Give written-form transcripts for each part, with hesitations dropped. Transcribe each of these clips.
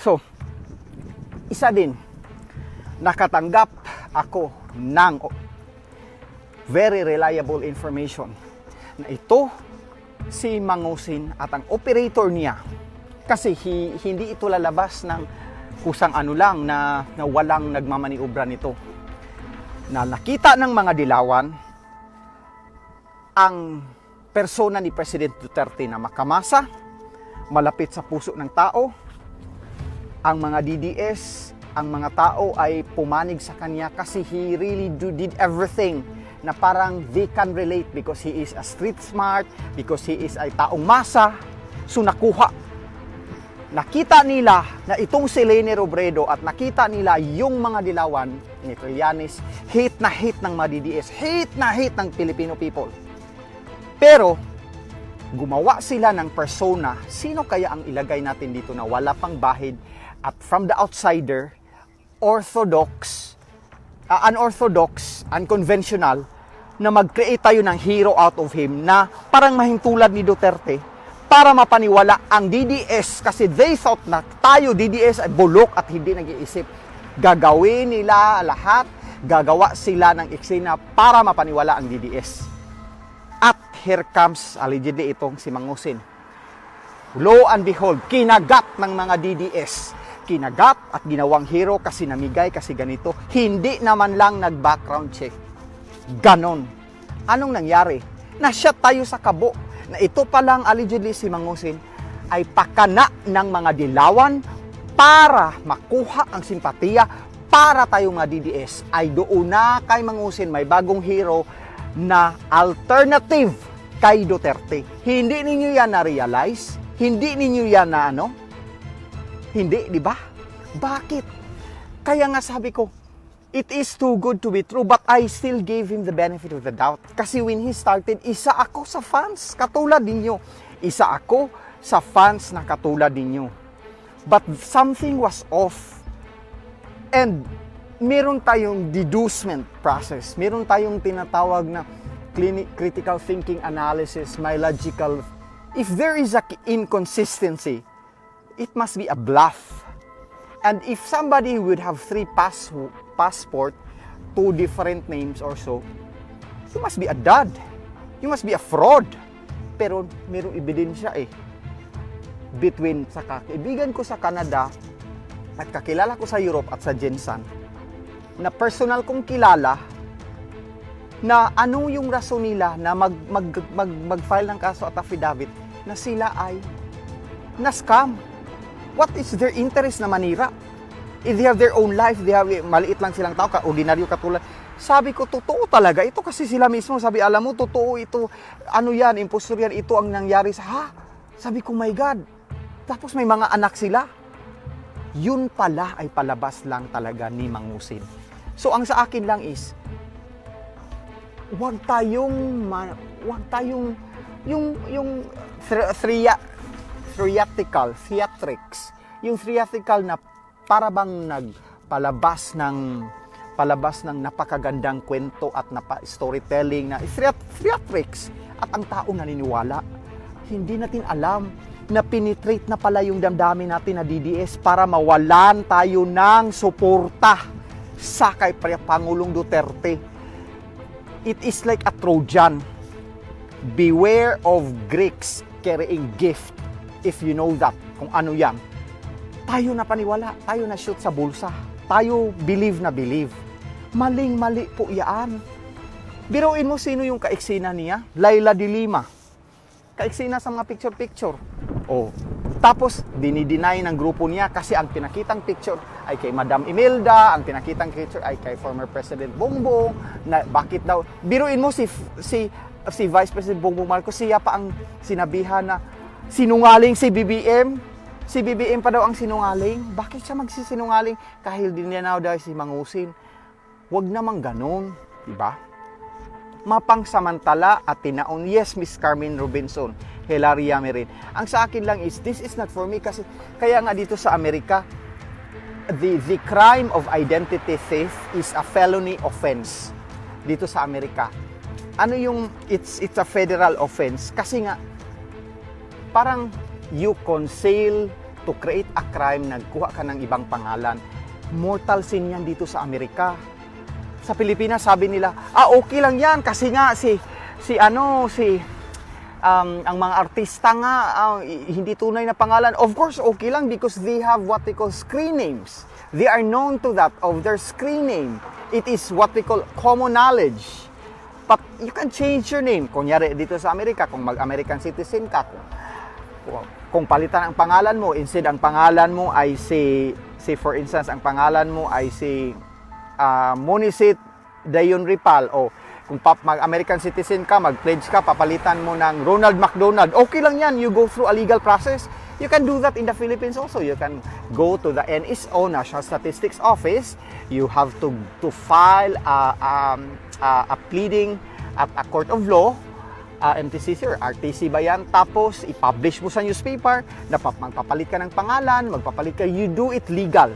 So, isa din, nakatanggap ako ng very reliable information na ito si Mangusin at ang operator niya, kasi hindi ito lalabas ng kusang ano lang na walang nagmamaniobra nito, na nakita ng mga dilawan ang persona ni President Duterte na makamasa, malapit sa puso ng tao. Ang mga DDS, ang mga tao ay pumanig sa kanya kasi he really did everything na parang they can relate because he is a street smart, because he is ay taong masa. So nakuha. Nakita nila na itong si Leni Robredo at nakita nila yung mga dilawan ni Trillanes, hate na hate ng mga DDS, hate na hate ng Filipino people. Pero gumawa sila ng persona. Sino kaya ang ilagay natin dito na wala pang bahid at from the outsider, unorthodox, unconventional, na mag-create tayo ng hero out of him na parang mahintulad ni Duterte para mapaniwala ang DDS, kasi they thought na tayo DDS ay bulok at hindi nag-iisip. Gagawin nila lahat, gagawa sila ng eksena para mapaniwala ang DDS. At here comes allegedly itong si Mangusin. Lo and behold, kinagat ng mga DDS. Kinagat at ginawang hero kasi namigay, kasi ganito. Hindi naman lang nag-background check. Ganon. Anong nangyari? Na-shot tayo sa kabo na ito palang allegedly si Mangusin ay pakana ng mga dilawan para makuha ang simpatiya para tayo mga DDS. Ay doon na kay Mangusin may bagong hero na alternative kay Duterte. Hindi ninyo yan na-realize? Hindi ninyo yan na ano? Hindi, di ba? Bakit? Kaya nga sabi ko, it is too good to be true, but I still gave him the benefit of the doubt. Kasi when he started, isa ako sa fans, katulad ninyo. Isa ako sa fans na katulad ninyo. But something was off. And meron tayong deducement process. Meron tayong tinatawag na critical thinking analysis, my logical. If there is a inconsistency, it must be a bluff. And if somebody would have 3 passport, 2 different names or so, you must be a dud. You must be a fraud. Pero mayroong ebidensya between sa kaibigan ko sa Canada at kakilala ko sa Europe at sa Jensen, na personal kong kilala, na ano yung rason nila na mag-file ng kaso at affidavit na sila ay na-scam. What is their interest na manira? If they have their own life, maliit lang silang tao, ordinaryo katulad. Sabi ko, totoo talaga. Ito kasi sila mismo, sabi, alam mo, totoo ito. Ano yan, impostor yan, ito ang nangyari sa, Sabi ko, my God. Tapos may mga anak sila. Yun pala ay palabas lang talaga ni Mangusin. So, ang sa akin lang is, wag tayong yung theatrical na para bang nagpalabas ng napakagandang kwento at storytelling na theatrics, at ang tao naniniwala. Hindi natin alam na penetrate na pala yung damdamin natin na DDS para mawalan tayo ng suporta sa kay Pangulong Duterte. It is like a Trojan. Beware of Greeks carrying gift, if you know that, kung ano yan. Tayo na paniwala, tayo na shoot sa bulsa, tayo believe na believe. Maling-mali po yan. Biruin mo sino yung kaeksena niya? Laila de Lima. Kaeksena sa mga picture-picture. Tapos, dinideny ng grupo niya kasi ang pinakitang picture ay kay Madam Imelda, ang pinakitang picture ay kay former President Bongbong. Na bakit daw? Biruin mo si Vice President Bongbong Marcos, siya pa ang sinabihan na sinungaling si BBM. Si BBM pa daw ang sinungaling. Bakit siya magsisinungaling? Kahil din niya daw si Mangusin. Huwag namang ganon, di ba? Mapangsamantala at tinaon. Yes, Miss Carmen Robinson, Hilaria Merin. Ang sa akin lang is, this is not for me kasi kaya nga dito sa Amerika, the crime of identity theft is a felony offense dito sa Amerika. Ano yung it's a federal offense kasi nga parang you conceal to create a crime, nagkuha ka ng ibang pangalan, mortal sin yan dito sa Amerika. Sa Pilipinas, sabi nila, okay lang yan kasi nga ang mga artista nga, hindi tunay na pangalan. Of course, okay lang because they have what they call screen names. They are known to that of their screen name. It is what we call common knowledge. But you can change your name. Kunyari, dito sa Amerika, kung mag-American citizen ka, kung palitan ang pangalan mo, instead ang pangalan mo ay say for instance, ang pangalan mo ay Monisit Dayon Ripal, o kung mag-American citizen ka, mag-pledge ka, papalitan mo ng Ronald McDonald, okay lang yan, you go through a legal process. You can do that in the Philippines also. You can go to the NSO, National Statistics Office. You have to file a pleading at a court of law, MTCC or RTC ba yan? Tapos, i-publish mo sa newspaper na magpapalit ka ng pangalan, magpapalit ka, you do it legal.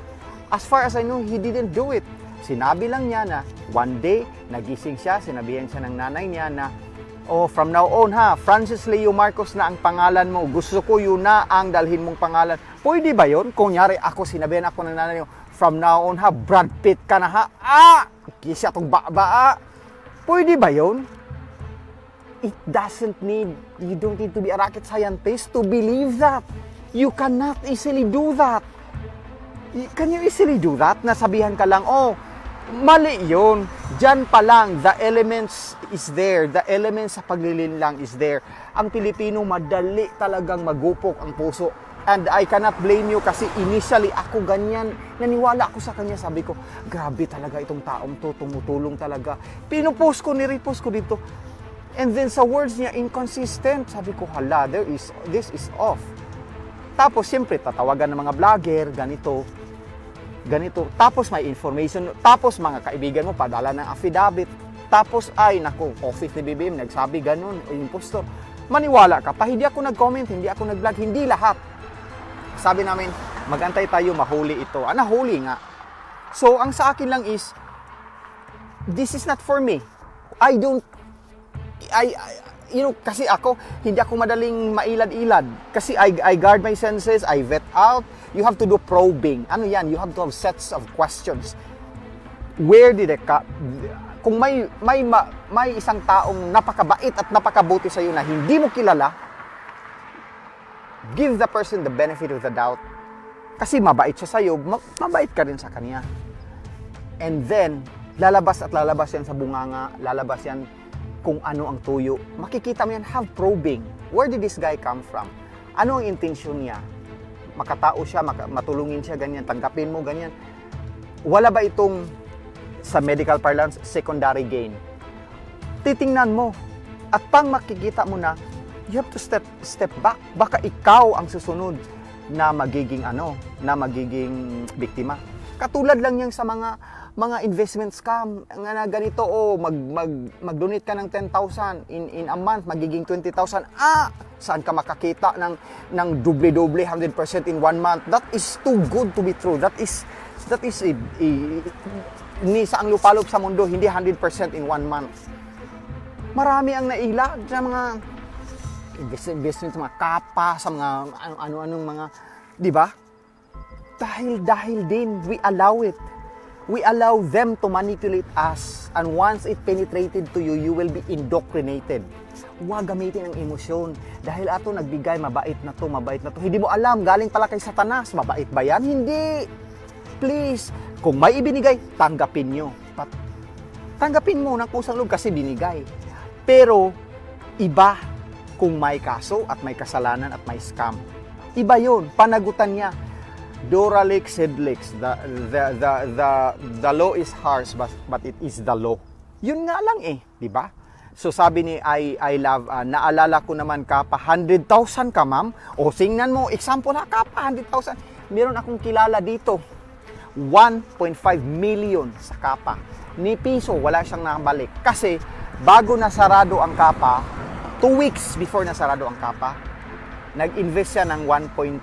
As far as I know, he didn't do it. Sinabi lang niya na one day, nagising siya, sinabihan siya ng nanay niya na, from now on Francis Leo Marcos na ang pangalan mo, gusto ko yun na ang dalhin mong pangalan. Pwede ba yun? Kunyari ako, sinabihan ako ng nanay niyo, from now on Brad Pitt ka na kisya tong baa. Pwede ba yun? You don't need to be a rocket scientist to believe that. You cannot easily do that. Can you easily do that? Nasabihan ka lang, mali yun. Diyan pa lang, the elements is there. The elements sa paglilinlang is there. Ang Pilipino, madali talagang magupok ang puso. And I cannot blame you kasi initially ako ganyan. Naniwala ako sa kanya. Sabi ko, grabe talaga itong taong to, tumutulong talaga. Pinupost ko, nirepost ko dito. And then sa words niya, inconsistent. Sabi ko, hala, this is off. Tapos, siyempre, tatawagan ng mga vlogger, ganito. Tapos may information. Tapos mga kaibigan mo, padala ng affidavit. Tapos, office ni BBM, nagsabi ganun, impostor. Maniwala ka pa, hindi ako nag-comment, hindi ako nag-vlog, hindi lahat. Sabi namin, magantay tayo, mahuli ito. Nahuli nga. So, ang sa akin lang is, this is not for me. Kasi ako, hindi ako madaling mailad-ilad. Kasi I guard my senses, I vet out. You have to do probing. Ano yan? You have to have sets of questions. Where did kung may isang taong napakabait at napakabuti sa iyo na hindi mo kilala, give the person the benefit of the doubt. Kasi mabait siya sa iyo, mabait ka rin sa kanya. And then, lalabas yan sa bunganga, lalabas yan kung ano ang tuyo. Makikita mo yan, have probing. Where did this guy come from? Ano ang intensyon niya? Makatao siya, matulungin siya, ganyan, tanggapin mo, ganyan. Wala ba itong, sa medical parlance, secondary gain? Titingnan mo. At pang makikita mo na, you have to step back. Baka ikaw ang susunod na magiging magiging biktima. Katulad lang yan sa mga investment scam nga na ganito, mag-donate ka ng 10,000 in a month, magiging 20,000. Saan ka makakita ng doble-doble 100% in 1 month? That is too good to be true. That is ni saang lupalop sa mundo, hindi 100% in 1 month. Marami ang naila sa mga investment sa mga kapa, sa mga ano-anong mga, di ba? Dahil din, we allow it. We allow them to manipulate us. And once it penetrated to you, you will be indoctrinated. Huwag gamitin ang emosyon. Dahil ato nagbigay, mabait na to. Hindi mo alam, galing pala kay Satanas. Mabait ba yan? Hindi. Please, kung may ibinigay, tanggapin nyo. Tanggapin mo ng kusang loob kasi binigay. Pero, iba kung may kaso at may kasalanan at may scam. Iba yun. Panagutan niya. Doralix, Sedlix, the law is harsh, but it is the law. Yun nga lang di ba? So sabi ni I love, naalala ko naman kapa, 100,000 ka ma'am, singnan mo, example kapa, 100,000. Meron akong kilala dito, 1.5 million sa kapa. Ni piso, wala siyang nakabalik. Kasi, bago nasarado ang kapa, 2 weeks before nasarado ang kapa, nag-invest siya ng 1.2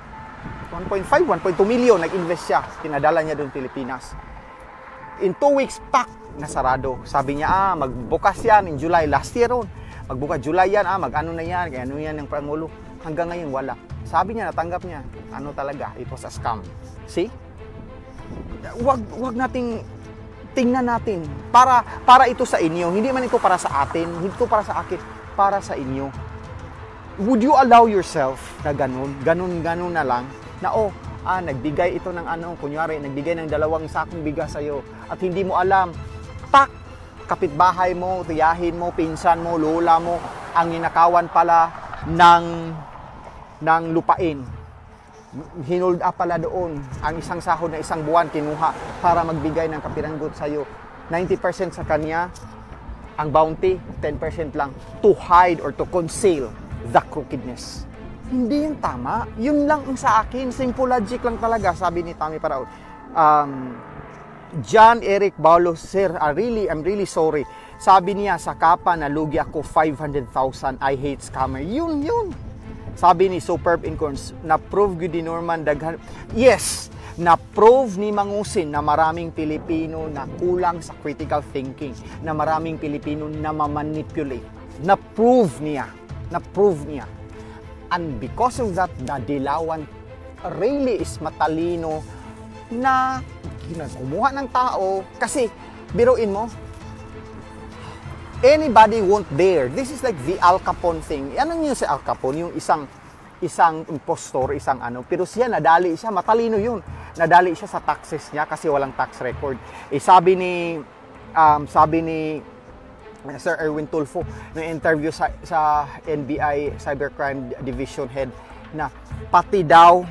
million, nag-invest siya. Tinadala niya doon Pilipinas. In 2 weeks, nasarado. Sabi niya, magbukas yan in July. Last year ron. Magbukas July yan, mag-ano na yan, kaya ano yan ng Pangulo. Hanggang ngayon, wala. Sabi niya, natanggap niya. Ano talaga, it was a scam. See? Wag nating tingnan natin. Para ito sa inyo. Hindi man ito para sa atin. Hindi ito para sa akin. Para sa inyo. Would you allow yourself na ganun na lang, na nagbigay ito ng kunyari, nagbigay ng 2 sakong bigas sa'yo, at hindi mo alam, kapitbahay mo, tiyahin mo, pinsan mo, lola mo, ang ninakawan pala ng lupain. Hinold up pala doon, ang isang sahod na 1 buwan kinuha para magbigay ng kapiranggot sa'yo. 90% sa kanya, ang bounty, 10% lang, to hide or to conceal the crookedness. Hindi yung tama. Yun lang ang sa akin. Simple logic lang talaga, sabi ni Tommy Paraon. John Eric Baulo, sir, I'm really sorry. Sabi niya, sa kapa, nalugi ako 500,000. I hate scammer. Yun. Sabi ni Superb Incorns, na-prove yun di Norman daghan. Yes, na-prove ni Mangusin na maraming Pilipino na kulang sa critical thinking, na maraming Pilipino na mamanipulate. Na-prove niya. And because of that, the Dilawan really is matalino na kumuha ng tao. Kasi, biruin mo, anybody won't dare. This is like the Al Capone thing. Ano yun si Al Capone? Yung isang impostor, pero siya nadali siya, matalino yun. Nadali siya sa taxes niya kasi walang tax record. Sabi ni Sir Erwin Tulfo na interview sa NBI Cybercrime Division Head na pati daw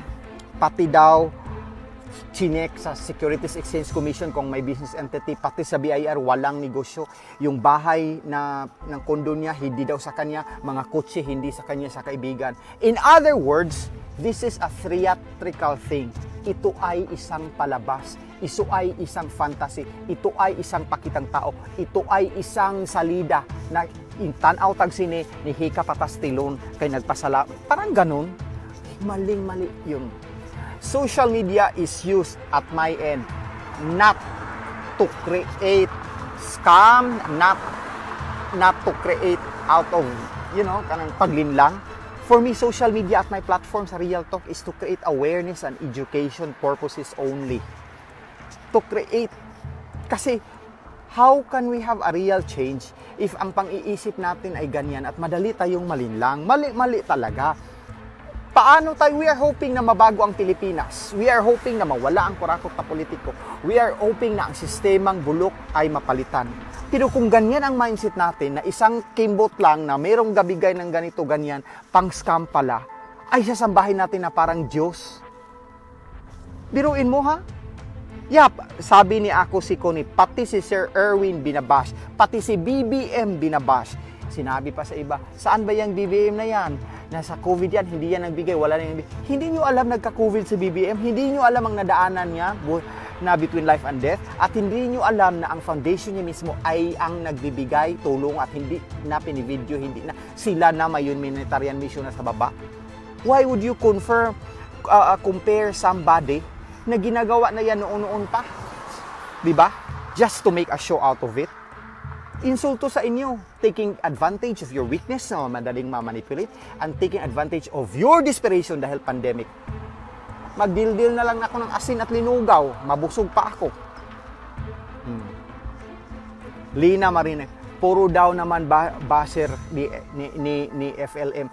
chinek sa Securities Exchange Commission kung may business entity, pati sa BIR walang negosyo. Yung bahay ng kondo niya, hindi daw sa kanya, mga kotse hindi sa kanya, sa kaibigan. In other words, this is a theatrical thing. Ito ay isang palabas. Ito ay isang fantasy. Ito ay isang pakitang tao. Ito ay isang salida na intanaw tag sine ni Hika Patastilon kay nagpasala. Parang ganun. Maling-mali yun. Social media is used at my end not to create scam, not to create out of, kanang paglinlang. For me, social media at my platform sa Real Talk is to create awareness and education purposes only. To create. Kasi, how can we have a real change if ang pang-iisip natin ay ganyan at madali tayong malinlang? Mali talaga. Paano tayo? We are hoping na mabago ang Pilipinas. We are hoping na mawala ang kurakot na politiko. We are hoping na ang sistemang bulok ay mapalitan. Pero kung ganyan ang mindset natin, na isang kimbot lang na mayroong gabigay ng ganito, ganyan, pang-scam pala, ay sasambahin natin na parang Diyos. Biruin mo ha? Yap, sabi ni ako si Connie, pati si Sir Erwin binabash, pati si BBM binabash. Sinabi pa sa iba, saan ba yung BBM na yan? Nasa COVID yan, hindi yan nagbigay, wala na yung BBM. Hindi nyo alam nagka-COVID si BBM, hindi nyo alam ang nadaanan niya na between life and death, at hindi nyo alam na ang foundation niya mismo ay ang nagbibigay tulong at hindi na pinivideo, hindi na sila na may humanitarian mission na sa baba. Why would you compare somebody na ginagawa na yan noon pa? Diba? Just to make a show out of it. Insulto sa inyo, taking advantage of your weakness na madaling ma-manipulate and taking advantage of your desperation dahil pandemic. Magdildil na lang ako ng asin at linugaw, mabusog pa ako. Lina Marine, puro daw naman basher ni FLM.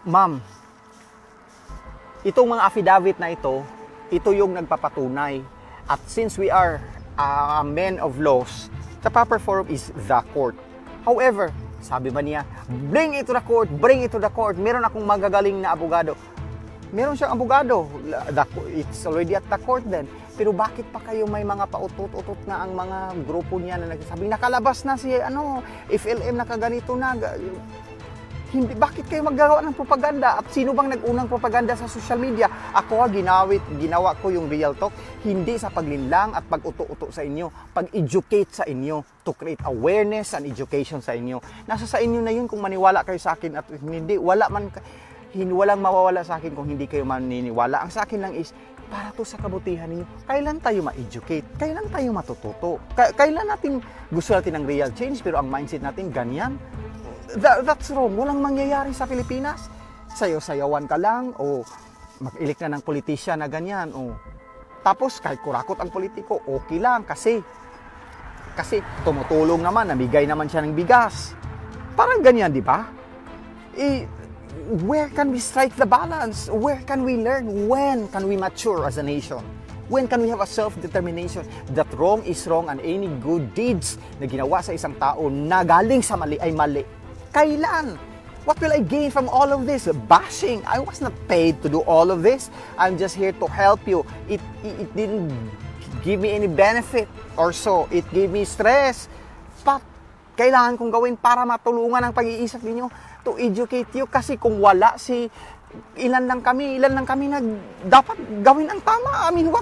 Ma'am, itong mga affidavit na ito yung nagpapatunay. At since we are men of laws, the proper forum is the court. However, sabi ba niya, bring it to the court, bring it to the court. Meron akong magagaling na abogado. Meron siyang abogado. It's already at the court then. Pero bakit pa kayo may mga pautot-utot na ang mga grupo niya na nagsasabi, nakalabas na si FLM, nakaganito na. Hindi, bakit kayo maggagawa ng propaganda? At sino bang nag-unang propaganda sa social media? Ako ginawa ko yung Real Talk, hindi sa paglinlang at pag-uto-uto sa inyo, pag-educate sa inyo, to create awareness and education sa inyo. Nasa sa inyo na yun kung maniwala kayo sa akin at hindi, walang mawawala sa akin kung hindi kayo maniniwala. Ang sa akin lang is, para to sa kabutihan ninyo, kailan tayo ma-educate? Kailan tayo matututo? Kailan gusto natin ng real change pero ang mindset natin ganyan? That's wrong. Walang mangyayari sa Pilipinas. sayo-sayawan ka lang, o mag-elect na ng politisyan na ganyan, o tapos kahit kurakot ang politiko, okay lang kasi tumutulong naman, namigay naman siya ng bigas. Parang ganyan, di ba? Where can we strike the balance? Where can we learn? When can we mature as a nation? When can we have a self-determination that wrong is wrong and any good deeds na ginawa sa isang tao na galing sa mali ay mali? Kailan? What will I gain from all of this? Bashing. I was not paid to do all of this. I'm just here to help you. It didn't give me any benefit or so. It gave me stress. But kailangan kong gawin para matulungan ang pag-iisip ninyo, to educate you, kasi kung wala ilan lang kami na dapat gawin ang tama. I mean,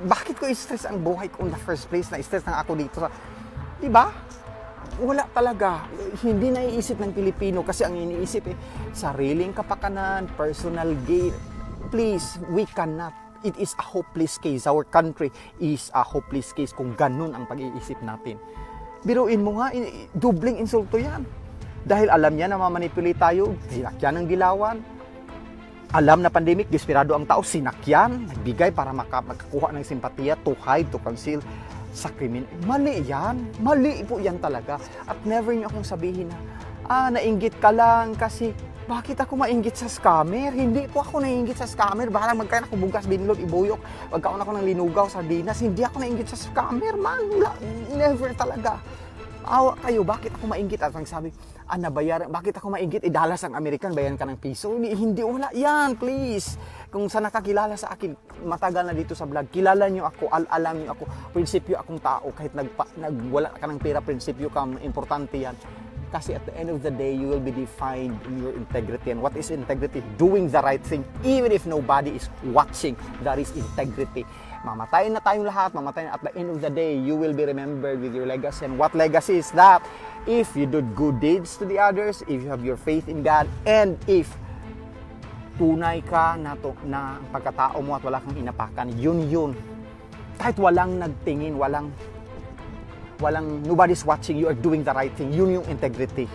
bakit ko i-stress ang buhay ko in the first place, na stress na ako dito sa, di ba? Wala talaga. Hindi naiisip ng Pilipino kasi ang iniisip sariling kapakanan, personal gain. Please, we cannot. It is a hopeless case. Our country is a hopeless case kung ganun ang pag-iisip natin. Biruin mo nga, dubling insulto yan. Dahil alam niya na mamanipulate tayo, sinakyan ng dilawan. Alam na pandemic, desperado ang tao, sinakyan, nagbigay para makakuha ng simpatiya, to hide, to conceal sa krimen. Mali yan. Mali po yan talaga. At never niyo akong sabihin na, nainggit ka lang kasi, bakit ako mainggit sa scammer? Hindi po ako nainggit sa scammer. Baka magkain ako bugas, binlog, ibuyok, magkaon ako ng linugaw, sardinas. Hindi ako nainggit sa scammer, man. Never talaga. Awa kayo, bakit ako mainggit? At ang sabi, nabayaran, bakit ako mainggit? Dalas ang American, bayan ka ng piso. Hindi, wala yan, please. Kung sa nakakilala sa akin, matagal na dito sa vlog, kilala nyo ako, alam nyo ako, prinsipyo akong tao, kahit wala ka ng pera, prinsipyo ka, importante yan. Kasi at the end of the day, you will be defined in your integrity. And what is integrity? Doing the right thing, even if nobody is watching. That is integrity. Mamatayin na tayong lahat, at the end of the day, you will be remembered with your legacy. And what legacy is that? If you did good deeds to the others, if you have your faith in God, and if tunay ka na ang pagkatao mo at wala kang inapakan, yun. Kahit walang nagtingin, walang nobody's watching, you are doing the right thing. Yun yung integrity.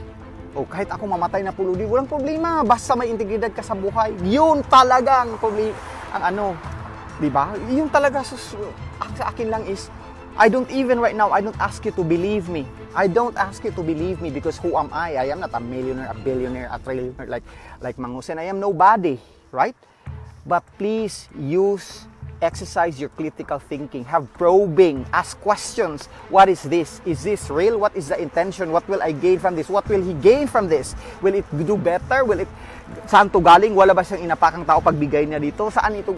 O kahit ako mamatay na puludi, walang problema. Basta may integridad ka sa buhay. Yun talaga ang problema. Diba? Yung talaga, ang sa akin lang is, I don't ask you to believe me. I don't ask you to believe me because who am I? I am not a millionaire, a billionaire, a trillionaire like Mangusen. I am nobody, right? But please exercise your critical thinking. Have probing. Ask questions. What is this? Is this real? What is the intention? What will I gain from this? What will he gain from this? Will it do better? Saan to galing? Wala ba siyang inapakang tao pagbigay niya dito? Saan ito?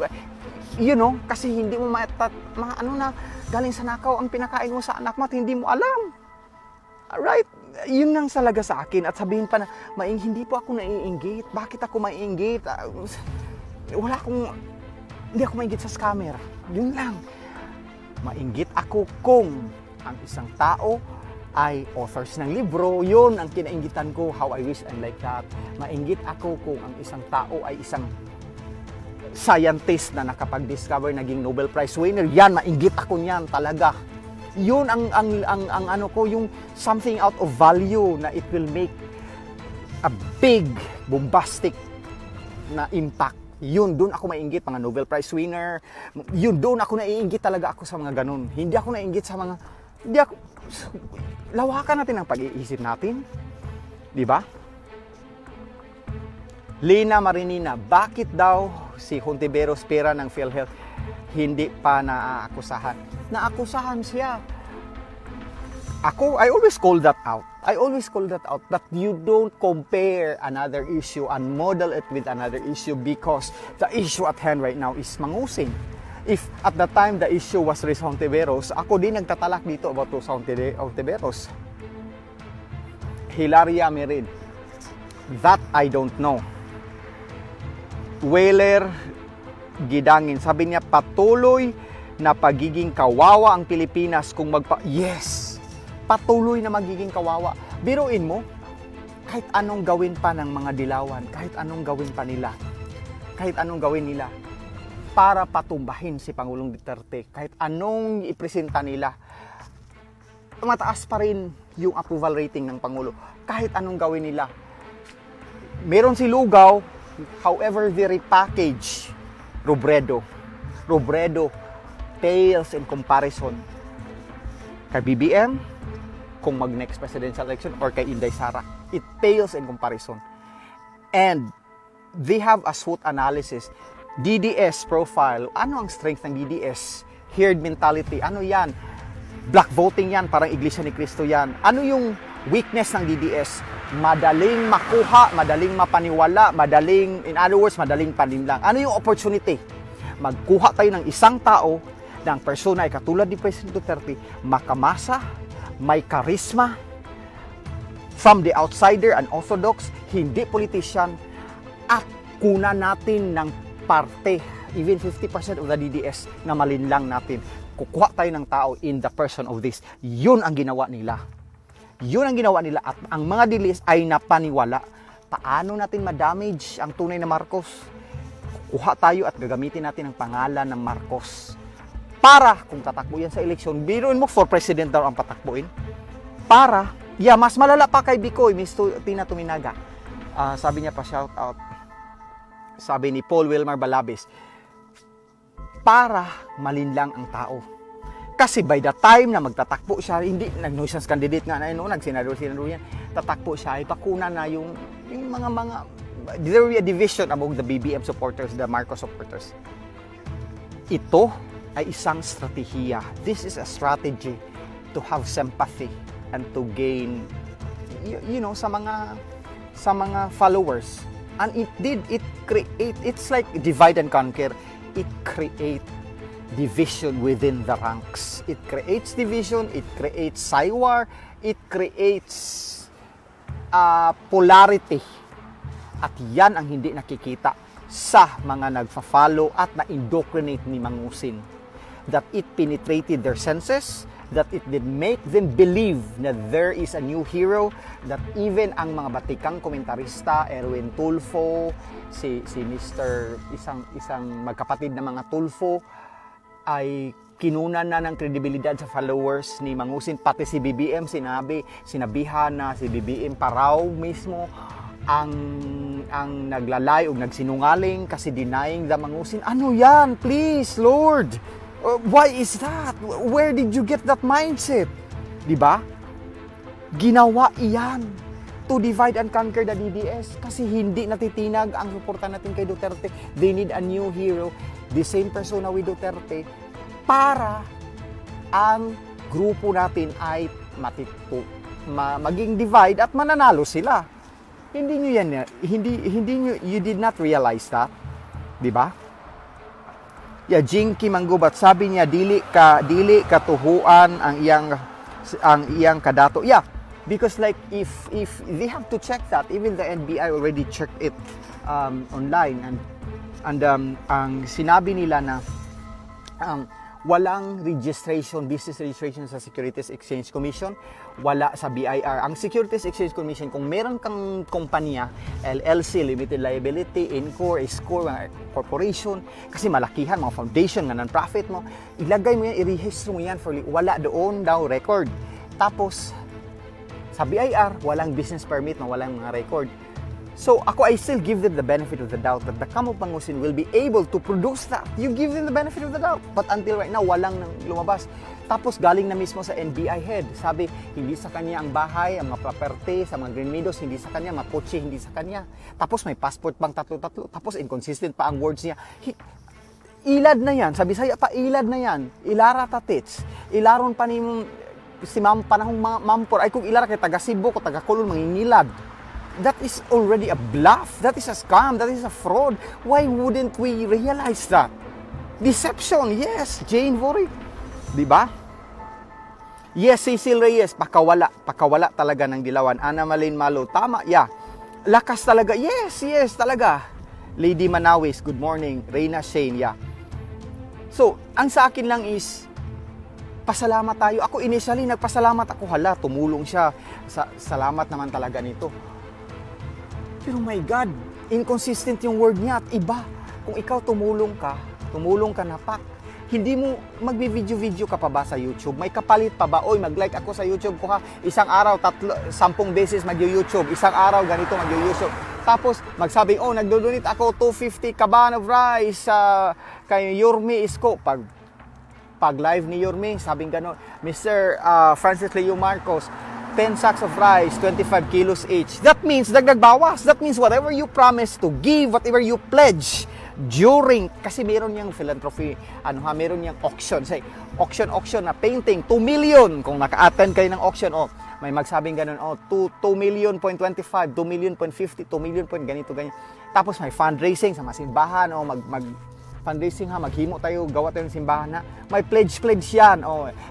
Kasi hindi mo galing sa nakaw ang pinakain mo sa anak mo at hindi mo alam. Right? Yun lang talaga sa akin. At sabihin pa na, hindi po ako naiinggit. Bakit ako maiinggit? Hindi ako mainggit sa scammer. Yun lang. Mainggit ako kung ang isang tao ay authors ng libro. Yun ang kinainggitan ko. How I wish I'm like that. Mainggit ako kung ang isang tao ay isang scientist na nakapag-discover, naging Nobel Prize winner. Yan, mainggit ako niyan talaga. Yun ang yung something out of value na it will make a big, bombastic na impact. Yun, doon ako mainggit, mga Nobel Prize winner. Yun, doon ako naiinggit talaga ako sa mga ganun. Hindi ako naiinggit sa mga, lawakan natin ang pag-iisip natin. Di ba? Lina Marinina, bakit daw si Hontiveros pera ng PhilHealth hindi pa naaakusahan? Naakusahan siya. I always call that out. That you don't compare another issue and model it with another issue because the issue at hand right now is Mangusin. If at the time the issue was Riz Hontiveros, ako din nagtatalak dito about Riz Hontiveros. Hilaria Merid, that I don't know. Wheeler Gidangin, sabi niya, patuloy na pagiging kawawa ang Pilipinas kung Yes! Patuloy na magiging kawawa. Biruin mo, kahit anong gawin pa ng mga dilawan, kahit anong gawin nila para patumbahin si Pangulong Duterte, kahit anong ipresenta nila, mataas pa rin yung approval rating ng Pangulo. Kahit anong gawin nila. Meron si Lugaw, However, they repackage Robredo pales in comparison kay BBM, kung mag-next presidential election, or kay Inday Sara. It pales in comparison. And they have a SWOT analysis. DDS profile. Ano ang strength ng DDS? Herd mentality. Ano yan? Black voting yan. Parang Iglesia ni Cristo yan. Ano yung weakness ng DDS? Madaling makuha, madaling mapaniwala, in other words, madaling panimlang. Ano yung opportunity? Magkuha tayo ng isang tao, ng persona ay katulad ni President Duterte, makamasa, may charisma, from the outsider, unorthodox, hindi politician, at kuna natin ng parte, even 50% of the DDS na malinlang natin. Kukuha tayo ng tao in the person of this. Yun ang ginawa nila. Yun ang ginawa nila at ang mga DDS ay napaniwala. Paano natin ma-damage ang tunay na Marcos? Kukuha tayo at gagamitin natin ang pangalan ng Marcos. Para, kung tatakbo yan sa eleksyon, biruin mo for president daw ang patakbuin. Para, mas malala pa kay Bicoy, Miss Tina Tuminaga. Sabi niya pa, shout out. Sabi ni Paul Wilmar Balabis, para malinlang ang tao. Kasi by the time na magtatakbo siya, hindi, nag-nuisance candidate nga na yun, nagsinador yan, tatakbo siya, ay bakuna na yung mga, there will be a division among the BBM supporters, the Marcos supporters. Ito ay isang strategiya. This is a strategy to have sympathy and to gain, sa mga followers. And it's like divide and conquer. It creates division within the ranks. It creates division, it creates saywar, it creates polarity. At yan ang hindi nakikita sa mga nagfa-follow at na-indoctrinate ni Mangusin. That it penetrated their senses, that it did make them believe that there is a new hero, that even ang mga batikang komentarista, Erwin Tulfo, si Mr. isang magkapatid na mga Tulfo, ay kinunan na ng kredibilidad sa followers ni Mangusin. Pati si BBM sinabihan na si BBM paraw mismo ang naglalay o nagsinungaling kasi denying the Mangusin. Ano yan? Please, Lord! Why is that? Where did you get that mindset? Diba? Ginawa iyan to divide and conquer the DDS kasi hindi natitinag ang suporta natin kay Duterte. They need a new hero, the same persona with Duterte, para ang grupo natin ay maging divide at mananalo sila. Hindi nyo yan, you did not realize that. Diba? Jinky Manggubat, sabi niya dili katuhuan ang iyang kadato. Because like if they have to check that, even the NBI already checked it online and ang sinabi nila na walang business registration sa Securities Exchange Commission, wala sa BIR. Ang Securities Exchange Commission, kung meron kang kumpanya, LLC, Limited Liability, Incor, Score, corporation, kasi malakihan, mga foundation, nga non-profit mo, ilagay mo yan, i-register mo yan, wala doon daw record. Tapos, sa BIR, walang business permit, walang mga record. So, I still give them the benefit of the doubt that the Kamot Mangusin will be able to produce that. You give them the benefit of the doubt. But until right now, walang lumabas. Tapos, galing na mismo sa NBI head. Sabi, hindi sa kanya ang bahay, ang mga property, sa mga Green Meadows, hindi sa kanya, mga kotse, hindi sa kanya. Tapos, may passport pang tatlo-tatlo. Tapos, inconsistent pa ang words niya. Ilad na yan. Sabi saya pa, ilad na yan. Ilara tatits. Ilaron pa ni si panahong mampor. Ay, kung ilara kay taga Cebu, kung taga Colon, mangingilad. That is already a bluff. That is a scam. That is a fraud. Why wouldn't we realize that? Deception, yes. Jane Vory. Diba? Yes, Cecil Reyes. Pakawala talaga ng dilawan. Ana Malin Malo. Tama, lakas talaga. Yes, talaga. Lady Manawis, good morning. Reyna Shane, So, ang sa akin lang is, pasalamat tayo. Ako initially, nagpasalamat ako. Tumulong siya. Salamat naman talaga nito. Pero my God, inconsistent yung word niya at iba. Kung ikaw tumulong ka na pak, hindi mo magbi-video ka pa ba sa YouTube? May kapalit pa ba? Oy, mag-like ako sa YouTube ko ha. Isang araw, 10 beses mag-YouTube. Isang araw, ganito mag-YouTube. Tapos magsabing, oh, nagdodonate ako 250 caban of rice kay Yorme Isko. Pag live ni Yorme, sabing gano'n, Mr. Francis Leo Marcos, 10 sacks of rice, 25 kilos each. That means dagdag bawas. That means whatever you promise to give, whatever you pledge during, kasi meron niyang philanthropy, meron niyang auction. Say, auction na painting, 2 million. Kung naka-attend kayo ng auction, may magsabing ganun, 2 million.25, 2 million.50, 2 million ganito, ganyan. Tapos may fundraising sa mga simbahan, fundraising maghimo tayo, gawa tayo ng simbahan na. May pledge yan,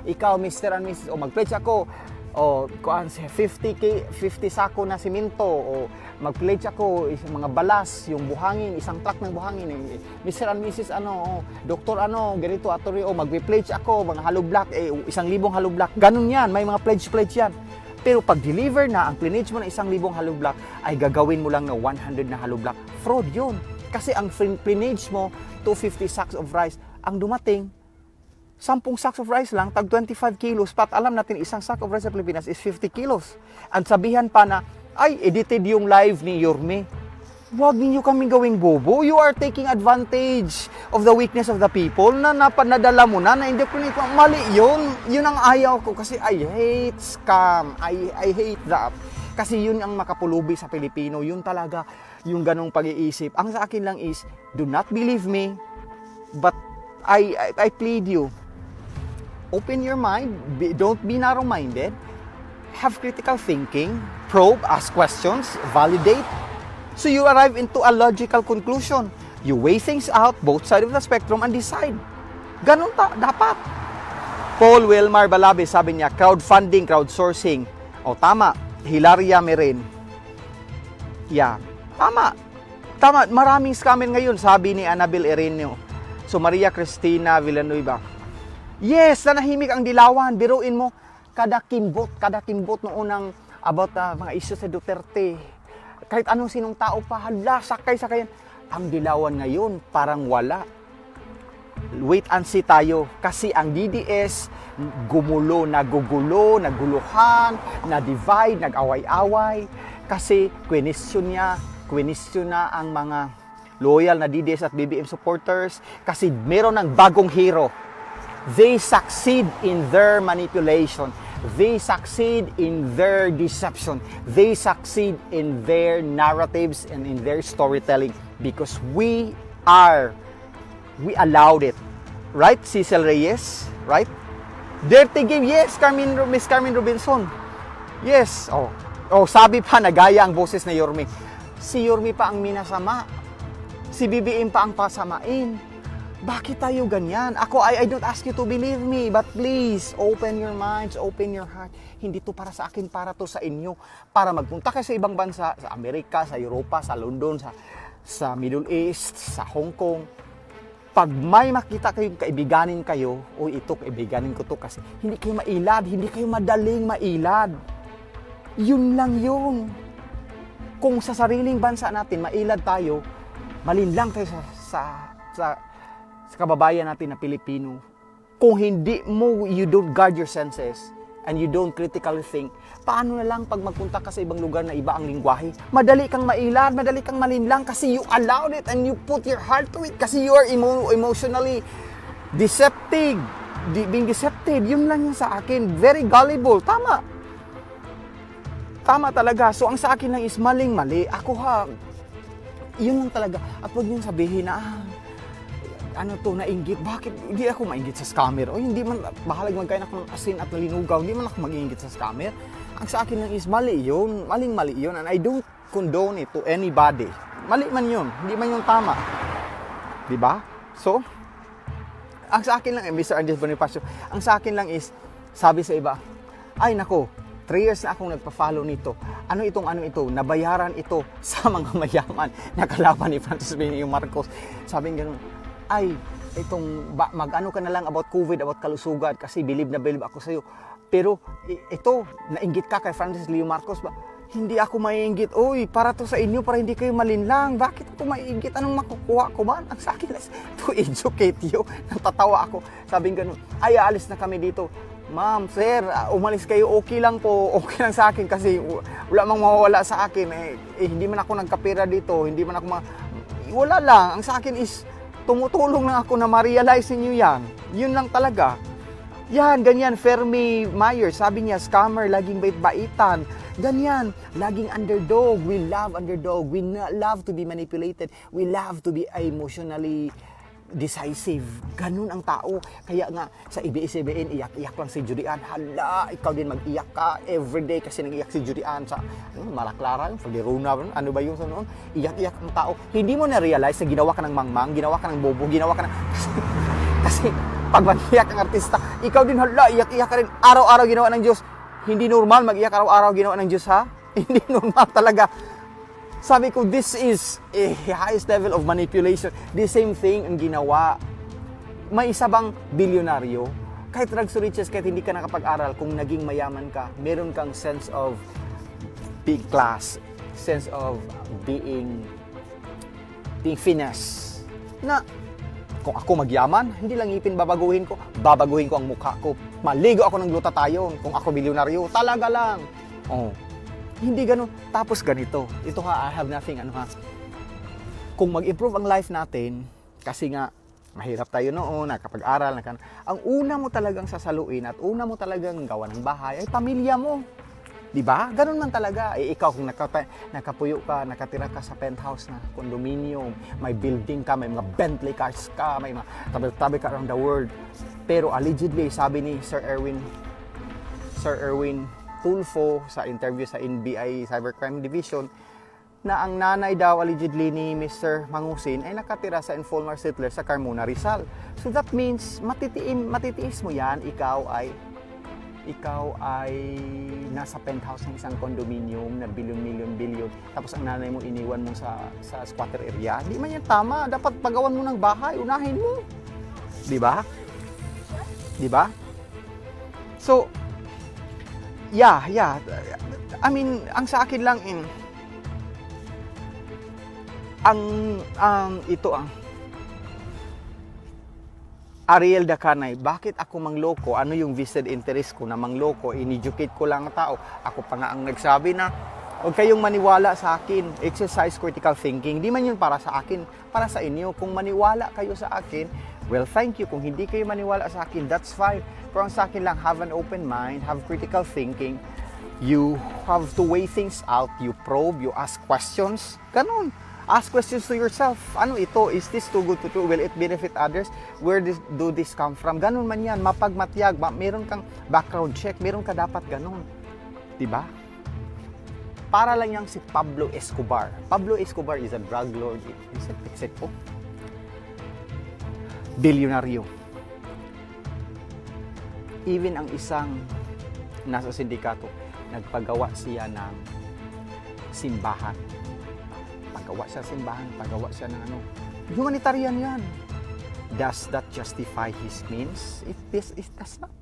ikaw Mr. and Mrs. mag-pledge ako, 50 sako na simento, mag-pledge ako mga balas, yung buhangin, isang truck ng buhangin, Mr. and Mrs. Doktor ganito atori, mag-pledge ako mga hollow block, 1,000 hollow block, ganun yan, may mga pledge yan. Pero pag deliver na, ang pledge mo na 1,000 hollow block ay gagawin mo lang na 100 na hollow block. Fraud yun. Kasi ang pledge mo 250 sacks of rice, ang dumating 10 sacks of rice lang, tag 25 kilos. Pat alam natin, isang sack of rice sa Pilipinas is 50 kilos. Ang sabihan pa na, ay, edited yung live ni Yorme. Huwag ninyo kaming gawing bobo. You are taking advantage of the weakness of the people na napadala mo na hindi ko mali yun. Yun ang ayaw ko kasi I hate scam. I hate that. Kasi yun ang makapulubi sa Pilipino. Yun talaga yung ganong pag-iisip. Ang sa akin lang is, do not believe me, but I plead you. Open your mind. Don't be narrow-minded. Have critical thinking. Probe, ask questions, validate. So you arrive into a logical conclusion. You weigh things out, both sides of the spectrum, and decide. Ganun dapat. Paul Wilmar Balabe, sabi niya, crowdfunding, crowdsourcing. Tama. Hilaria Merin. Yeah. Tama. Maraming scammer ngayon, sabi ni Annabel Ireneo. So Maria Cristina Villanueva. Yes, nanahimik ang Dilawan. Biruin mo, kada kimbot noong unang about mga issues sa Duterte. Kahit anong sinong tao pa, sakay-sakayan. Ang Dilawan ngayon, parang wala. Wait and see tayo. Kasi ang DDS, gumulo, naguluhan, na-divide, nag-away-away. Kasi question na ang mga loyal na DDS at BBM supporters. Kasi meron ng bagong hero. They succeed in their manipulation. They succeed in their deception. They succeed in their narratives and in their storytelling because we allowed it. Right, Cecil Reyes? Right? Dirty game, yes, Miss Carmen Robinson. Yes, sabi pa, nagaya ang boses na Yorme. Si Yorme pa ang minasama. Si BBM pa ang pasamain. Bakit tayo ganyan? I don't ask you to believe me, but please, open your minds, open your heart. Hindi to para sa akin, para to sa inyo. Para magpunta kayo sa ibang bansa, sa Amerika, sa Europa, sa London, sa Middle East, sa Hong Kong. Pag may makita kayong kaibiganin kayo, ito, kaibiganin ko to kasi hindi kayo mailad, hindi kayo madaling mailad. Yun lang yun. Kung sa sariling bansa natin, mailad tayo, malinlang tayo sa kababayan natin na Pilipino. Kung hindi mo, you don't guard your senses and you don't critically think, paano na lang pag magpunta ka sa ibang lugar na iba ang lingwahe? Madali kang mailad, madali kang malinlang kasi you allowed it and you put your heart to it kasi you are emotionally being deceptive. Yun lang yun sa akin. Very gullible. Tama talaga. So, ang sa akin lang is maling-mali. Yun lang talaga. At huwag niyong sabihin na, nainggit. Bakit? Hindi ako mainggit sa scammer. Hindi man, bahalag magkain ako ng asin at nalinugaw. Hindi man ako mag-inggit sa scammer. Ang sa akin lang is mali yun. Maling-mali yun. And I don't condone it to anybody. Mali man yun. Hindi man yung tama. Diba? So, ang sa akin lang, Mr. Andres Bonifacio, ang sa akin lang is, sabi sa iba, ay nako, 3 years na akong nagpa-follow nito. Ano ito? Nabayaran ito sa mga mayaman na kalaban ni Francis Leo Marcos. Sabi nga ganun, ay, mag-ano ka na lang about COVID, about kalusugan, kasi believe ako sa'yo. Pero, ito, nainggit ka kay Francis Leo Marcos ba? Hindi ako maiinggit. Para to sa inyo, para hindi kayo malinlang. Bakit ako maiinggit? Anong makukuha ko ba? Ang sa akin, to educate you. Natatawa ako. Sabi nga ganun, ay, aalis na kami dito. Ma'am, sir, umalis kayo, okay lang po, okay lang sa akin kasi wala mang mawawala sa akin. Hindi man ako nagkapira dito, hindi man ako wala lang. Ang sa akin is, tumutulong lang ako na ma-realize niyo yan. Yun lang talaga. Yan, ganyan, Fermi Myers, sabi niya, scammer, laging bait-baitan. Ganyan, laging underdog. We love underdog. We love to be manipulated. We love to be emotionally decisive. Ganun ang tao. Kaya nga, sa ABS-CBN, iyak-iyak lang si Judian. Hala, ikaw din mag-iyak ka everyday kasi nag-iyak si Judian sa Maraclara, yung Faliruna, ano ba yung sa noon? Iyak-iyak ang tao. Hindi mo na-realize na ginawa ka ng mangmang, ginawa ka ng bobo, ginawa ka ng... kasi pag mag-iyak ang artista, ikaw din, hala, iyak-iyak ka rin. Araw-araw ginawa ng Diyos. Hindi normal mag-iyak araw-araw ginawa ng Diyos, ha? Hindi normal talaga. Sabi ko, this is a highest level of manipulation. The same thing ang ginawa. May isa bang bilyonaryo, kahit rags to riches, kahit hindi ka nakapag-aral, kung naging mayaman ka, meron kang sense of being class, sense of being finesse. Na, kung ako magyaman, hindi lang ngipin babaguhin ko ang mukha ko. Maligo ako ng glutathione kung ako bilyonaryo. Talaga lang. Oh. Hindi ganun. Tapos ganito. Ito ha, I have nothing. Kung mag-improve ang life natin, kasi nga, mahirap tayo noon, nakapag-aral, ang una mo talagang sasaluin at una mo talagang gawa ng bahay ay pamilya mo. Diba? Ganun man talaga. Ikaw, kung nakapuyo ka, nakatira ka sa penthouse na condominium, may building ka, may mga Bentley cars ka, may mga tabi-tabi ka around the world. Pero allegedly, sabi ni Sir Erwin Tulfo sa interview sa NBI Cybercrime Division, na ang nanay daw allegedly ni Mr. Mangusin ay nakatira sa Informal Settlers sa Carmona, Rizal. So that means, matitiis mo yan, ikaw ay nasa penthouse ng isang condominium na bilyon, tapos ang nanay mo iniwan mo sa squatter area. Di man yan tama. Dapat pagawan mo ng bahay, unahin mo. Di ba? So, yeah. I mean, ang sa akin lang Ariel Dacanay, bakit ako mangloko? Ano yung vested interest ko na mangloko? In-educate ko lang ang tao. Ako pa nga ang nagsabi na, huwag kayong maniwala sa akin. Exercise critical thinking. Di man yun para sa akin, para sa inyo. Kung maniwala kayo sa akin, well, thank you. Kung hindi kayo maniwala sa akin, that's fine. Pero ang sa akin lang, have an open mind, have critical thinking. You have to weigh things out. You probe, you ask questions. Ganun. Ask questions to yourself. Ano ito? Is this too good to true? Will it benefit others? Where do this come from? Ganun man yan. Mapagmatyag. Meron kang background check. Meron ka dapat ganun. Diba? Para lang yang si Pablo Escobar. Pablo Escobar is a drug lord. Except po. Bilyonaryo. Even ang isang nasa sindikato, nagpagawa siya ng simbahan. Pagawa siya simbahan, pagawa siya ng humanitarian yan. Does that justify his means? If this is does not,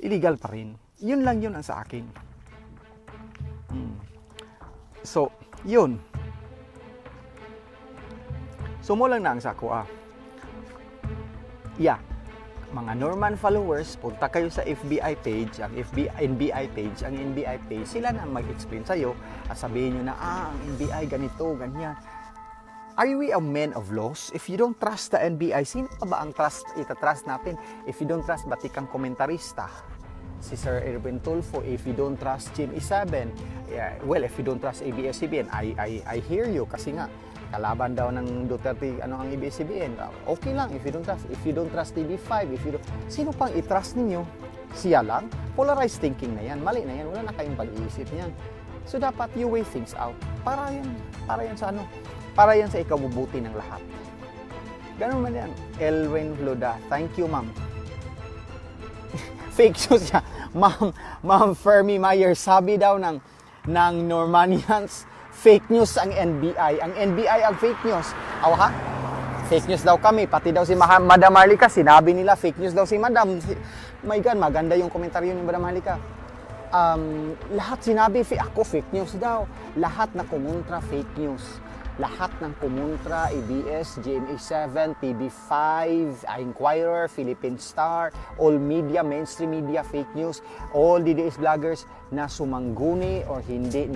illegal pa rin. Yun lang yun ang sa akin. So, yun. So, mo lang na ang sa ako Yeah. Mga Norman followers, punta kayo sa FBI page, ang NBI page, sila na mag-explain sa'yo at sabihin nyo na, ang NBI ganito, ganyan. Are we a man of laws? If you don't trust the NBI, sino pa ba ang itatrust natin? If you don't trust batikang komentarista, si Sir Erwin Tulfo, if you don't trust Jim Isaben, well, if you don't trust ABS-CBN, I hear you, kasi nga, kalaban daw ng Duterte, ang ABS-CBN. Okay lang if you don't trust. If you don't trust TV5, sino pang i-trust ninyo? Siya lang? Polarized thinking na yan. Mali na yan. Wala na kayong pag-iisip niyan. So dapat you weigh things out. Para yan sa ikabubuti ng lahat. Ganun man yan. Elwin Loda. Thank you, ma'am. Fake news siya. Ma'am Fermi Myers, sabi daw ng Normanians, fake news ang NBI. Ang NBI ang fake news. Ha? Fake news daw kami. Pati daw si Madam Marlica, sinabi nila fake news daw si Madam. My God, maganda yung komentaryo ni Madam Marlica. Lahat sinabi, ako fake news daw. Lahat na kumontra fake news. lahat ng kumontra, ABS, GMA7, TV5, Inquirer, Philippine Star, all media, mainstream media, fake news, all DDS vloggers na sumangguni or hindi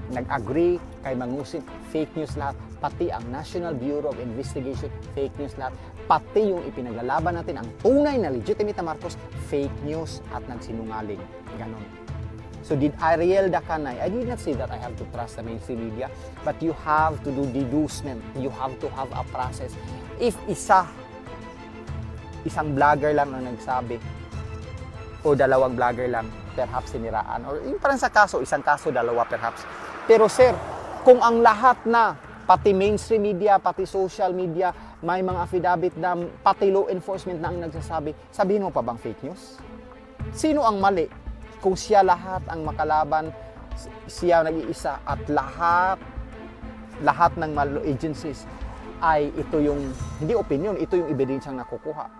nag-agree kay Mangusin, fake news lahat, pati ang National Bureau of Investigation, fake news lahat, pati yung ipinaglalaban natin, ang tunay na legitimate na Marcos, fake news at nagsinungaling. Ganon. So did Ariel Dacanay, I did not say that I have to trust the mainstream media, but you have to do deducement. You have to have a process. If isang vlogger lang ang nagsabi, o dalawang vlogger lang, perhaps siniraan. Or yung parang sa kaso, isang kaso, dalawa perhaps. Pero sir, kung ang lahat na, pati mainstream media, pati social media, may mga affidavit na, pati law enforcement na ang nagsasabi, sabihin mo pa bang fake news? Sino ang mali? Kung siya lahat ang makalaban, siya nag-iisa at lahat ng agencies ay ito yung, hindi opinion, ito yung ebidensyang nakukuha.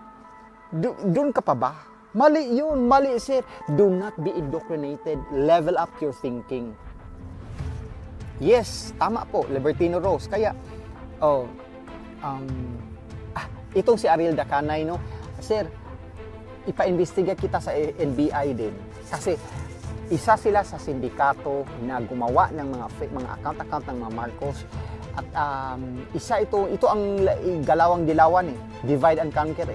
Doon ka pa ba? Mali yun, mali sir. Do not be indoctrinated. Level up your thinking. Yes, tama po, Libertino Rose. Kaya, itong si Ariel Dacanay, no? Sir, ipa-investiga kita sa NBI din. Kasi isa sila sa sindikato na gumawa ng mga account ng mga Marcos. At ito ang galawang dilawan divide and conquer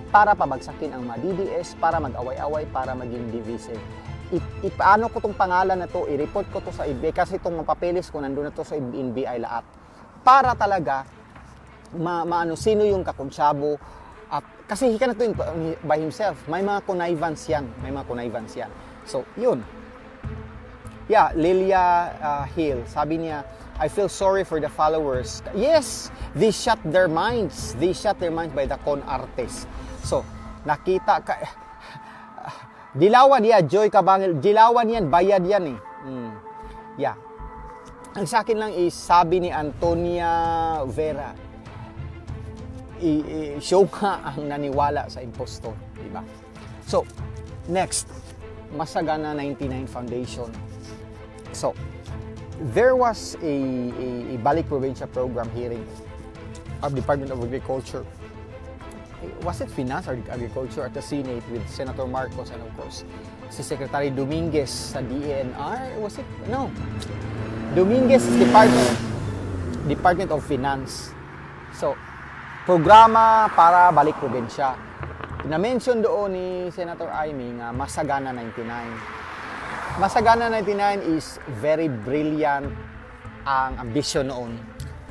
para pabagsakin ang mga DDS, para mag-away-away, para maging divisive. Ipaano ko tong pangalan na to, i-report ko to sa NBI kasi itong mapapelis ko nandun na to sa NBI lahat. Para talaga sino yung kakonsyabo. Kasi he cannot do it by himself. May mga connivance yan. So, yun. Yeah, Lilia Hill, sabi niya, I feel sorry for the followers. Yes, they shut their minds. They shut their minds by the con artist. So, nakita ka... dilawan yan, Joy Kabangil. Dilawan yan, bayad yan Yeah. Ang sa akin lang is, sabi ni Antonia Vera, show ka ang naniwala sa impostor, di ba? So, next, Masagana 99 Foundation. So, there was a Balik Provincia program hearing of Department of Agriculture. Was it Finance or Agriculture at the Senate with Senator Marcos and of course, si Secretary Dominguez sa DENR? Was it? No. Dominguez is Department of Finance. So, programa para Balik Probinsya. Na-mention doon ni Senator Amy nga Masagana 99. Masagana 99 is very brilliant ang ambisyon noon.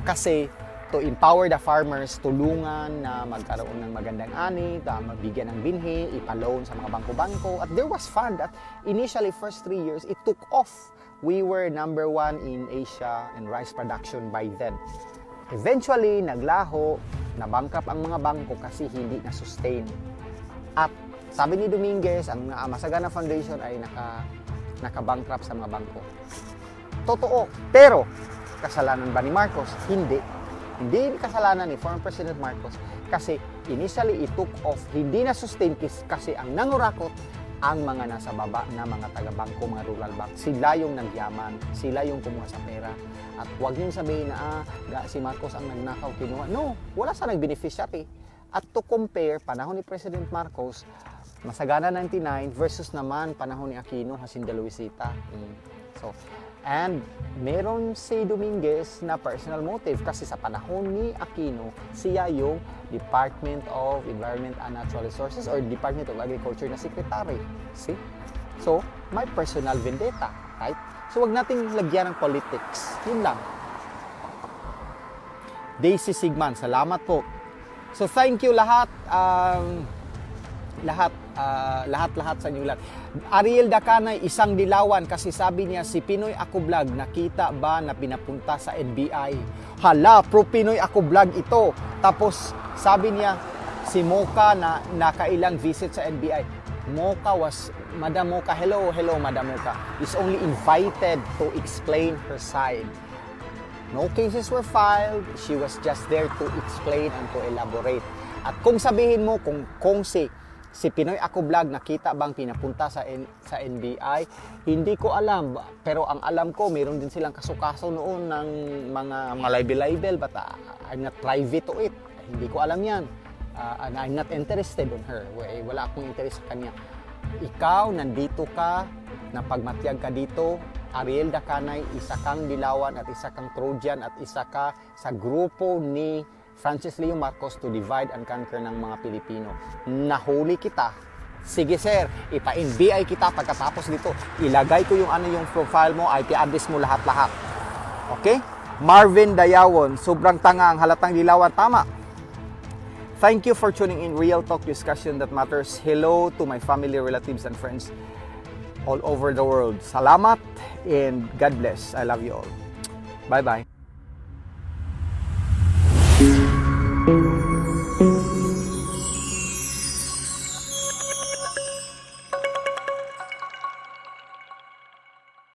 Kasi to empower the farmers, tulungan na magkaroon ng magandang ani, mabigyan ng binhi, ipaloan sa mga bangko-bangko. At there was fund that initially first 3 years, it took off. We were number 1 in Asia in rice production by then. Eventually, naglaho, nabankrupt ang mga bangko kasi hindi na-sustain. At sabi ni Dominguez, ang Masagana Foundation ay naka-bankrupt sa mga bangko. Totoo. Pero, kasalanan ba ni Marcos? Hindi. Hindi kasalanan ni former President Marcos kasi initially it took off, hindi na-sustain kasi ang nangurakot ang mga nasa baba na mga taga-bangko, mga rural bank. Sila yung nagyaman, sila yung kumuha sa pera. At huwag niyong sabihin na si Marcos ang nagnakaw, kinuha. No, wala sa nag-beneficiary. At to compare, panahon ni President Marcos, Masagana 99 versus naman panahon ni Aquino, Jacinda Luisita. So, and meron si Dominguez na personal motive kasi sa panahon ni Aquino, siya yung Department of Environment and Natural Resources or Department of Agriculture na secretary. See? So, may personal vendetta, right? So, wag nating lagyan ng politics. Yun lang. Daisy Sigman, salamat po. So, thank you lahat. Lahat sa inyo lahat. Ariel Dacanay, isang dilawan kasi sabi niya si Pinoy Ako Vlog, nakita ba na pinapunta sa NBI? Hala, pro Pinoy Ako Vlog ito. Tapos sabi niya si Mocha na nakailang visit sa NBI. Madam Mocha, hello Madam Mocha, is only invited to explain her side. No cases were filed, she was just there to explain and to elaborate. At kung sabihin mo kung si Si Pinoy Ako Vlog, nakita bang pinapunta sa NBI? Hindi ko alam. Pero ang alam ko, meron din silang kasukaso noon ng mga libel, but I'm not privy to it. Hindi ko alam yan. And I'm not interested on her. Wala akong interest sa kanya. Ikaw, nandito ka, napagmatyag ka dito, Ariel Dacanay, isa kang Dilawan at isa kang Trojan at isa ka sa grupo ni Francis Leo Marcos to divide and conquer ng mga Pilipino. Nahuli kita. Sige sir, ipa-NBI kita pagkatapos dito. Ilagay ko yung yung profile mo, IP address mo, lahat-lahat. Okay? Marvin Dayawon, sobrang tanga ang halatang Dilawan. Tama. Thank you for tuning in Real Talk Discussion That Matters. Hello to my family, relatives, and friends all over the world. Salamat and God bless. I love you all. Bye-bye.